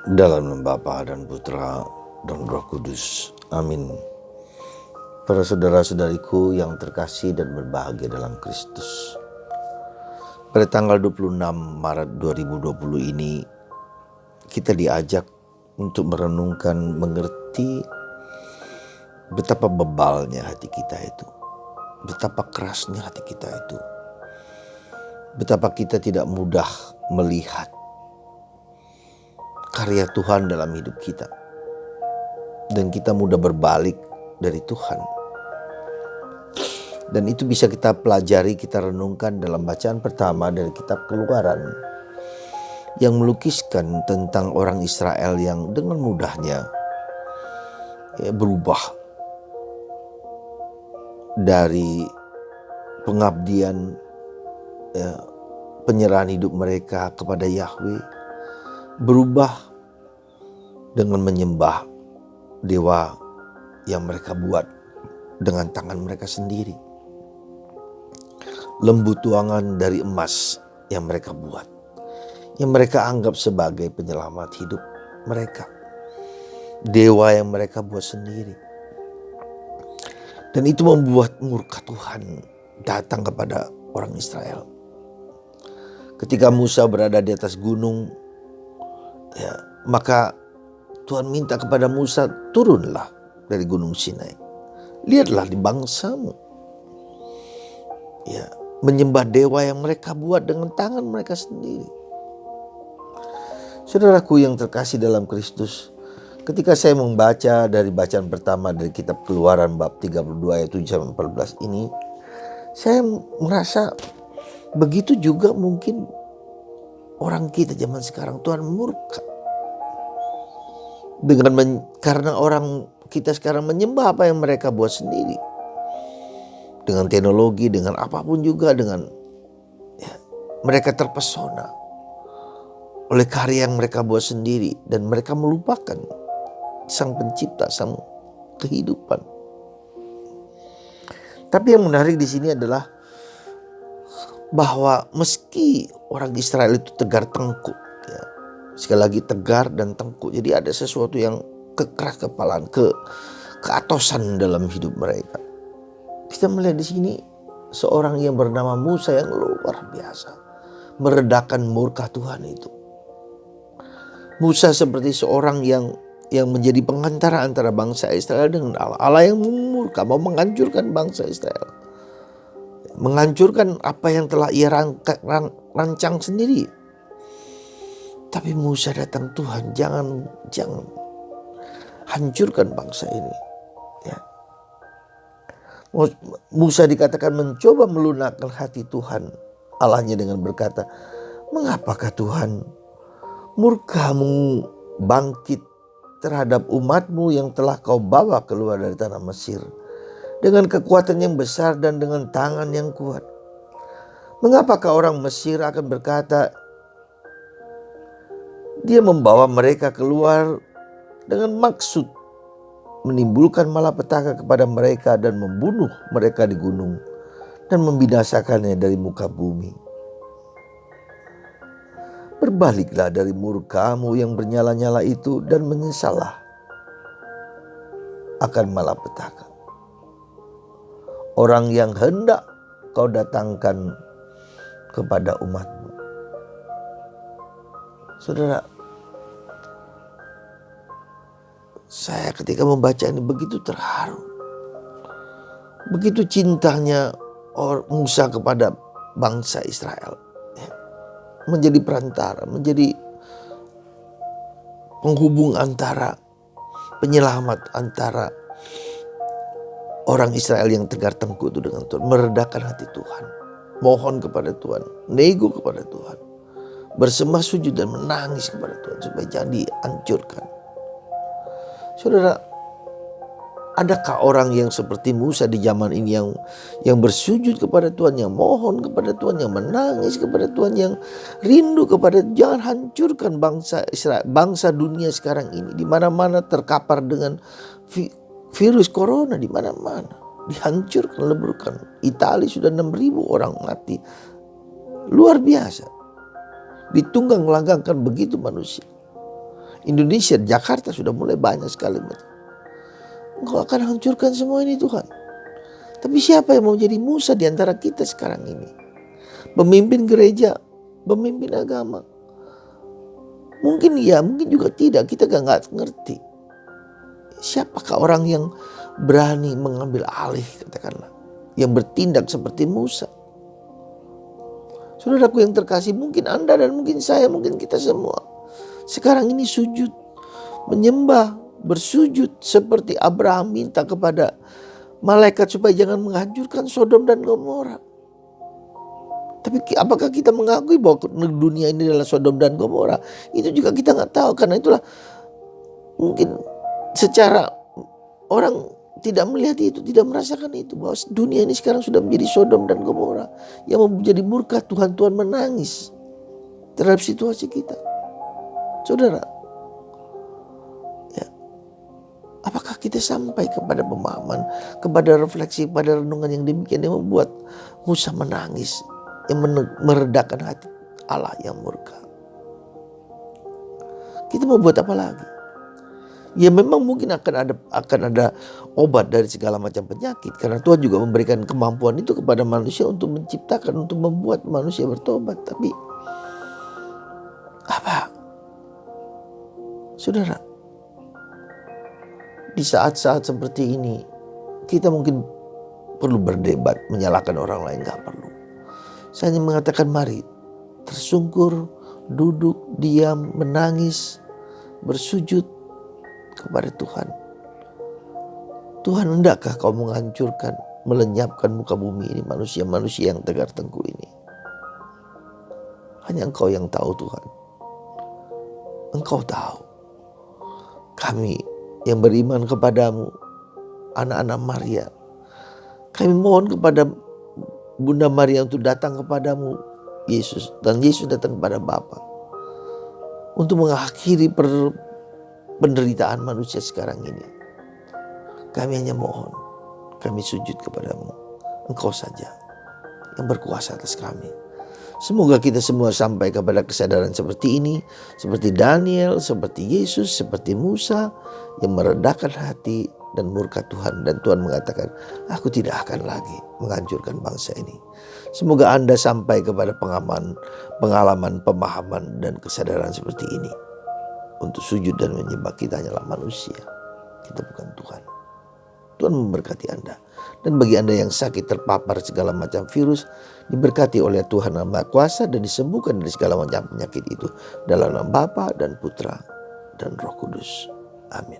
Dalam nama Bapa dan Putra dan Roh Kudus. Amin. Para saudara-saudariku yang terkasih dan berbahagia dalam Kristus. Pada tanggal 26 Maret 2020 ini, kita diajak untuk merenungkan, mengerti betapa bebalnya hati kita itu. Betapa kerasnya hati kita itu. Betapa kita tidak mudah melihat karya Tuhan dalam hidup kita. Dan kita mudah berbalik dari Tuhan. Dan itu bisa kita pelajari, kita renungkan dalam bacaan pertama dari kitab Keluaran. Yang melukiskan tentang orang Israel yang dengan mudahnya berubah dari pengabdian, penyerahan hidup mereka kepada Yahweh, berubah dengan menyembah dewa yang mereka buat dengan tangan mereka sendiri. Lembu tuangan dari emas yang mereka buat, yang mereka anggap sebagai penyelamat hidup mereka. Dewa yang mereka buat sendiri. Dan itu membuat murka Tuhan datang kepada orang Israel. Ketika Musa berada di atas gunung, maka Tuhan minta kepada Musa, turunlah dari gunung Sinai. Lihatlah di bangsamu. Menyembah dewa yang mereka buat dengan tangan mereka sendiri. Saudaraku yang terkasih dalam Kristus, ketika saya membaca dari bacaan pertama dari kitab Keluaran bab 32 ayat 7-14 ini, saya merasa begitu juga mungkin orang kita zaman sekarang. Tuhan murka karena orang kita sekarang menyembah apa yang mereka buat sendiri, dengan teknologi, dengan apapun juga, dengan mereka terpesona oleh karya yang mereka buat sendiri, dan mereka melupakan Sang Pencipta, Sang kehidupan. Tapi yang menarik di sini adalah bahwa meski orang Israel itu tegar tengkuk, sekali lagi tegar dan tengkuk. Jadi ada sesuatu yang kekeras kepalaan, keatosan dalam hidup mereka. Kita melihat di sini seorang yang bernama Musa yang luar biasa meredakan murka Tuhan itu. Musa seperti seorang yang menjadi pengantara antara bangsa Israel dengan Allah. Allah yang murka, mau menghancurkan bangsa Israel. Menghancurkan apa yang telah ia rancang sendiri. Tapi Musa datang, Tuhan jangan hancurkan bangsa ini. Musa dikatakan mencoba melunakkan hati Tuhan Allahnya dengan berkata, mengapakah Tuhan murkamu bangkit terhadap umatmu yang telah kau bawa keluar dari tanah Mesir dengan kekuatan yang besar dan dengan tangan yang kuat? Mengapakah orang Mesir akan berkata, dia membawa mereka keluar dengan maksud menimbulkan malapetaka kepada mereka dan membunuh mereka di gunung dan membinasakannya dari muka bumi. Berbaliklah dari murkamu yang bernyala-nyala itu dan menyesallah akan malapetaka orang yang hendak kau datangkan kepada umatmu. Saudara, saya ketika membaca ini begitu terharu. Begitu cintanya Musa kepada bangsa Israel. Menjadi perantara, menjadi penghubung antara, penyelamat antara orang Israel yang tegar tengkuk itu dengan Tuhan. Meredakan hati Tuhan. Mohon kepada Tuhan. Nego kepada Tuhan. Bersembah sujud dan menangis kepada Tuhan supaya jangan dihancurkan. Saudara, adakah orang yang seperti Musa di zaman ini yang bersujud kepada Tuhan, yang mohon kepada Tuhan, yang menangis kepada Tuhan, yang rindu kepada jangan hancurkan bangsa Israel, bangsa dunia sekarang ini, di mana-mana terkapar dengan virus corona, di mana-mana dihancurkan, leburkan. Italia sudah 6.000 orang mati, luar biasa. Ditunggang langgangkan begitu manusia. Indonesia, Jakarta sudah mulai banyak sekali. Engkau akan hancurkan semua ini Tuhan. Tapi siapa yang mau jadi Musa di antara kita sekarang ini? Pemimpin gereja, pemimpin agama. Mungkin iya, mungkin juga tidak. Kita gak ngerti. Siapakah orang yang berani mengambil alih, katakanlah. Yang bertindak seperti Musa. Saudaraku yang terkasih, mungkin Anda dan mungkin saya, mungkin kita semua sekarang ini sujud, menyembah, bersujud seperti Abraham minta kepada malaikat supaya jangan menghancurkan Sodom dan Gomora. Tapi apakah kita mengakui bahwa dunia ini adalah Sodom dan Gomora? Itu juga kita nggak tahu. Karena itulah mungkin secara orang tidak melihat itu, tidak merasakan itu, bahwa dunia ini sekarang sudah menjadi Sodom dan Gomora yang menjadi murka Tuhan. Tuhan menangis terhadap situasi kita. Saudara, ya, apakah kita sampai kepada pemahaman, kepada refleksi, pada renungan yang demikian yang membuat Musa menangis, yang meredakan hati Allah yang murka? Kita mau buat apa lagi? Ya memang mungkin akan ada obat dari segala macam penyakit. Karena Tuhan juga memberikan kemampuan itu kepada manusia untuk menciptakan, untuk membuat manusia bertobat. Tapi apa? Saudara, di saat-saat seperti ini kita mungkin perlu berdebat, menyalahkan orang lain, gak perlu. Saya hanya mengatakan mari tersungkur, duduk, diam, menangis, bersujud kepada Tuhan. Tuhan, hendakkah kau menghancurkan, melenyapkan muka bumi ini, manusia-manusia yang tegar tengku ini? Hanya Engkau yang tahu Tuhan. Engkau tahu. Kami yang beriman kepadamu, anak-anak Maria, kami mohon kepada Bunda Maria untuk datang kepadamu, Yesus. Dan Yesus datang kepada Bapa untuk mengakhiri penderitaan manusia sekarang ini. Kami hanya mohon, kami sujud kepadamu. Engkau saja yang berkuasa atas kami. Semoga kita semua sampai kepada kesadaran seperti ini, seperti Daniel, seperti Yesus, seperti Musa, yang meredakan hati dan murka Tuhan. Dan Tuhan mengatakan, aku tidak akan lagi menghancurkan bangsa ini. Semoga Anda sampai kepada pengalaman, pemahaman, dan kesadaran seperti ini. Untuk sujud dan menyembah, kita hanyalah manusia. Kita bukan Tuhan. Tuhan memberkati Anda. Dan bagi Anda yang sakit, terpapar segala macam virus, diberkati oleh Tuhan yang Maha Kuasa dan disembuhkan dari segala macam penyakit itu. Dalam nama Bapa dan Putra dan Roh Kudus. Amin.